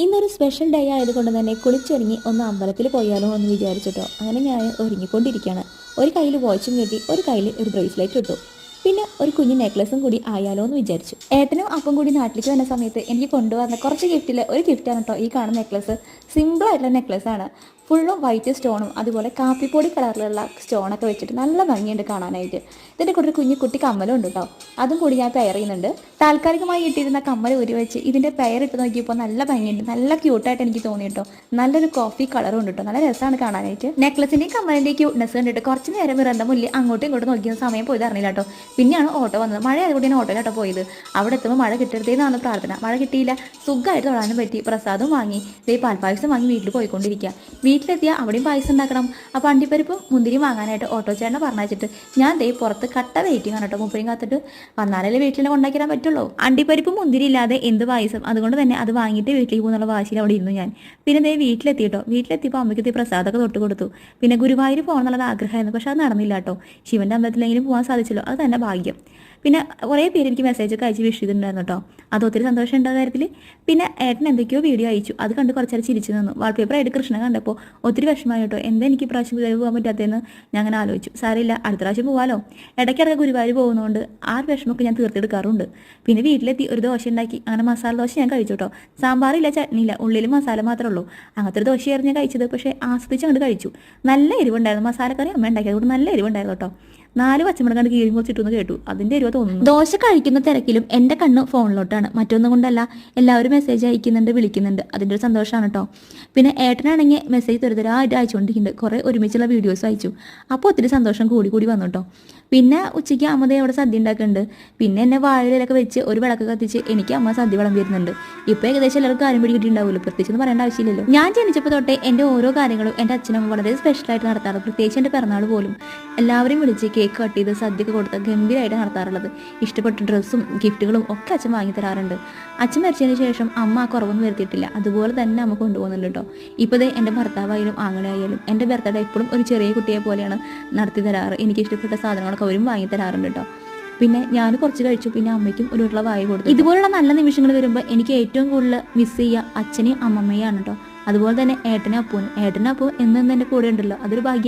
ഇന്നൊരു special day ആയതുകൊണ്ട് തന്നെ കുളിച്ചൊരുങ്ങി ഒന്ന് അമ്പലത്തിൽ പോയാലോ എന്ന് വിചാരിച്ചിട്ടോ. അങ്ങനെ ഞാൻ ഒരുങ്ങിക്കൊണ്ടിരിക്കുകയാണ്. ഒരു കയ്യിൽ വാച്ചും കെട്ടി ഒരു കയ്യിൽ ഒരു ബ്രേസ്ലെറ്റ് ഇട്ടു. പിന്നെ ഒരു കുഞ്ഞു നെക്ലസും കൂടി ആയാലോ എന്ന് വിചാരിച്ചു. ഏട്ടനും അപ്പം കൂടി നാട്ടിലേക്ക് വന്ന സമയത്ത് എനിക്ക് കൊണ്ടുവന്ന കുറച്ച് ഗിഫ്റ്റിൽ ഒരു ഗിഫ്റ്റാണ് കേട്ടോ ഈ കാണുന്ന നെക്ലസ്. സിമ്പിളായിട്ടുള്ള നെക്ലസ്സാണ്. ഫുള്ളും വൈറ്റ് സ്റ്റോണും അതുപോലെ കാപ്പിപ്പൊടി കളറിലുള്ള സ്റ്റോണൊക്കെ വെച്ചിട്ട് നല്ല ഭംഗിയുണ്ട് കാണാനായിട്ട്. ഇതിൻ്റെ കൂടെ ഒരു കുട്ടി കമ്മലും ഉണ്ട് കേട്ടോ. അതും കൂടി ഞാൻ പെയർ ചെയ്യുന്നുണ്ട്. താൽക്കാലികമായി ഇട്ടിരുന്ന കമ്മൽ ഊരി വെച്ച് ഇതിൻ്റെ പെയർ ഇട്ട് നോക്കിയപ്പോൾ നല്ല ഭംഗിയുണ്ട്, നല്ല ക്യൂട്ടായിട്ട് എനിക്ക് തോന്നി കേട്ടോ. നല്ലൊരു കോഫി കളറും ഉണ്ട് കേട്ടോ, നല്ല രസമാണ് കാണാനായിട്ട്. നെക്ലസിൻ്റെയും കമ്മലിൻ്റെയും ക്യൂട്ട്നെസ് കണ്ടിട്ട് കുറച്ച് നേരം ഇറണ്ട മുന്നിൽ അങ്ങോട്ടും ഇങ്ങോട്ടും നോക്കിയ സമയം പോയത് അറിഞ്ഞില്ല കേട്ടോ. പിന്നെയാണ് ഓട്ടോ വന്നത്. മഴ അതുകൊണ്ട് ഞാൻ ഓട്ടോയിലാട്ടോ പോയത്. അവിടെ എത്തുമ്പോൾ മഴ കിട്ടരുതേന്നാണ് പ്രാർത്ഥന. മഴ കിട്ടിയില്ല, സുഖമായിട്ട് തൊഴാനും പറ്റി. പ്രസാദം വാങ്ങി പാൽപ്പായസം വാങ്ങി വീട്ടിൽ പോയിക്കൊണ്ടിരിക്കുക. വീട്ടിലെത്തിയാൽ അവിടെയും പായസം ഉണ്ടാക്കണം. അപ്പോൾ അണ്ടിപ്പരിപ്പും മുന്തിരിയും വാങ്ങാനായിട്ട് ഓട്ടോ ചേട്ടനെ പറഞ്ഞയച്ചിട്ട് ഞാൻ പുറത്ത് കട്ട വെയിറ്റിംഗ് ആണ് കേട്ടോ. മുപ്പരും കാത്തിട്ട് വന്നാലല്ലേ വീട്ടിൽ കൊണ്ടാക്കിയാൻ പറ്റുള്ളൂ. അണ്ടിപ്പരിപ്പും മുന്തിരി ഇല്ലാതെ എന്ത് പായസം, അതുകൊണ്ട് തന്നെ അത് വാങ്ങിയിട്ട് വീട്ടിലേക്ക് പോകുന്നുള്ള വാശിയിൽ അവിടെ ഇരുന്നു ഞാൻ. പിന്നെ വീട്ടിലെത്തി കേട്ടോ. വീട്ടിലെത്തിയപ്പോൾ അമ്മയ്ക്ക് പ്രസാദമൊക്കെ തൊട്ട് കൊടുത്തു. പിന്നെ ഗുരുവായൂർ പോകണം എന്നുള്ളത് ആഗ്രഹമായിരുന്നു, പക്ഷെ അത് നടന്നില്ല കേട്ടോ. ശിവൻ്റെ അമ്പലത്തിലെങ്കിലും പോകാൻ സാധിച്ചല്ലോ, അത് തന്നെ ഭാഗ്യം. പിന്നെ കുറേ പേര് എനിക്ക് മെസ്സേജൊക്കെ അയച്ച് വിഷ് ചെയ്തിട്ടുണ്ടായിരുന്നു കേട്ടോ. അത് ഒത്തിരി സന്തോഷം ഉണ്ടായ കാര്യത്തിൽ. പിന്നെ ഏട്ടൻ എന്തൊക്കെയോ വീഡിയോ അയച്ചു, അത് കണ്ട് കുറച്ചേരം ചിരിച്ചു നിന്നു. വാൾപേപ്പറായിട്ട് കൃഷ്ണൻ കണ്ടപ്പോൾ ഒത്തിരി വിഷമമായി കേട്ടോ. എന്താ എനിക്ക് പ്രാവശ്യം ഗുരുവായൂർ പോകാൻ പറ്റാത്തതെന്ന് ഞാൻ അങ്ങനെ ആലോചിച്ചു. സാരമില്ല, അടുത്ത പ്രാവശ്യം പോകാമല്ലോ. ഇടയ്ക്കിടയ്ക്ക് ഗുരുവായൂർ പോകുന്നതുകൊണ്ട് ആ ഒരു വിഷമമൊക്കെ ഞാൻ തീർത്തെടുക്കാറുണ്ട്. പിന്നെ വീട്ടിലെത്തി ഒരു ദോശ ഉണ്ടാക്കി. അങ്ങനെ മസാല ദോശ ഞാൻ കഴിച്ചു കേട്ടോ. സാമ്പാറില്ല, ചട്നിയില്ല, ഉള്ളിൽ മസാല മാത്രമേ ഉള്ളൂ. അങ്ങനത്തെ ഒരു ദോശയായിരുന്നു ഞാൻ കഴിച്ചത്. പക്ഷേ ആസ്വദിച്ച് അങ്ങോട്ട് കഴിച്ചു. നല്ല എരിവുണ്ടായിരുന്നു. മസാലക്കറി അമ്മ ഉണ്ടാക്കി, അതുകൊണ്ട് നല്ല എരിവുണ്ടായിരുന്നു കേട്ടോ. 4 പച്ചമുളക് കണ്ട് കീറി മുറിച്ചിട്ടെന്ന് കേട്ടു. അതിൻ്റെ എരിവ് തോന്നുന്നു. ദോശ കഴിക്കുന്ന തിരക്കിലും എൻ്റെ കണ്ണ് ഫോണിലോട്ടാണ്, മറ്റൊന്നും കൊണ്ടല്ല. എല്ലാവരും മെസ്സേജ് അയക്കുന്നുണ്ട്, വിളിക്കുന്നുണ്ട്. അതിൻ്റെ ഒരു സന്തോഷമാണ് കേട്ടോ. പിന്നെ ഏട്ടനാണെങ്കിൽ മെസ്സേജ് തരുതരായിട്ട് അയച്ചുകൊണ്ടിരിക്കുന്നുണ്ട്. കുറേ ഒരുമിച്ചുള്ള വീഡിയോസ് അയച്ചു. അപ്പോൾ ഒത്തിരി സന്തോഷം കൂടി വന്നു കേട്ടോ. പിന്നെ ഉച്ചയ്ക്ക് അമ്മ അവിടെ സദ്യ ഉണ്ടാക്കുന്നുണ്ട്. പിന്നെ എന്നെ വാഴയിലൊക്കെ വെച്ച് ഒരു വിളക്ക് കത്തിച്ച് എനിക്ക് അമ്മ സദ്യ വളം വരുന്നുണ്ട്. ഇപ്പോൾ ഏകദേശം എല്ലാവർക്കും കാര്യം പിടികിട്ടിട്ടുണ്ടാവില്ല, പ്രത്യേകിച്ച് പറയേണ്ട ആവശ്യമില്ലല്ലോ. ഞാൻ ജനിച്ചപ്പോൾ തൊട്ടേ എൻ്റെ ഓരോ കാര്യങ്ങളും എൻ്റെ അച്ഛനും വളരെ സ്പെഷ്യലായിട്ട് നടത്താറ്. പ്രത്യേകിച്ച് എൻ്റെ പിറന്നാൾ പോലും എല്ലാവരും വിളിച്ച് കേക്ക് കട്ട് ചെയ്ത് സദ്യക്ക് കൊടുത്ത് ഗംഭീരമായിട്ട് നടത്താറുള്ളത്. ഇഷ്ടപ്പെട്ട ഡ്രസ്സും ഗിഫ്റ്റുകളും ഒക്കെ അച്ഛൻ വാങ്ങി തരാറുണ്ട്. അച്ഛൻ മരിച്ചതിന് ശേഷം അമ്മ ആ കുറവൊന്നും വരുത്തിയിട്ടില്ല. അതുപോലെ തന്നെ അമ്മ കൊണ്ടുപോകുന്നുണ്ട് കേട്ടോ. ഇപ്പോൾ എൻ്റെ ഭർത്താവായാലും ആങ്ങളായാലും എൻ്റെ ബർത്ത്ഡേ എപ്പോഴും ഒരു ചെറിയ കുട്ടിയെ പോലെയാണ് നടത്തി തരാറ്. എനിക്ക് ഇഷ്ടപ്പെട്ട സാധനങ്ങളൊക്കെ അവരും വാങ്ങി തരാറുണ്ട് കേട്ടോ. പിന്നെ ഞാൻ കുറച്ച് കഴിച്ചു. പിന്നെ അമ്മയ്ക്കും ഒരു ഉരുള വായി കൊടുത്തു. ഇതുപോലുള്ള നല്ല നിമിഷങ്ങൾ വരുമ്പോൾ എനിക്ക് ഏറ്റവും കൂടുതൽ മിസ് ചെയ്യുക അച്ഛനെയും അമ്മമ്മയാണ് കേട്ടോ. അതുപോലെ തന്നെ ഏട്ടനും അപ്പൂനും. ഏട്ടനും അപ്പൂ എന്നും എൻ്റെ കൂടെ ഉണ്ടല്ലോ, അതൊരു ഭാഗ്യം.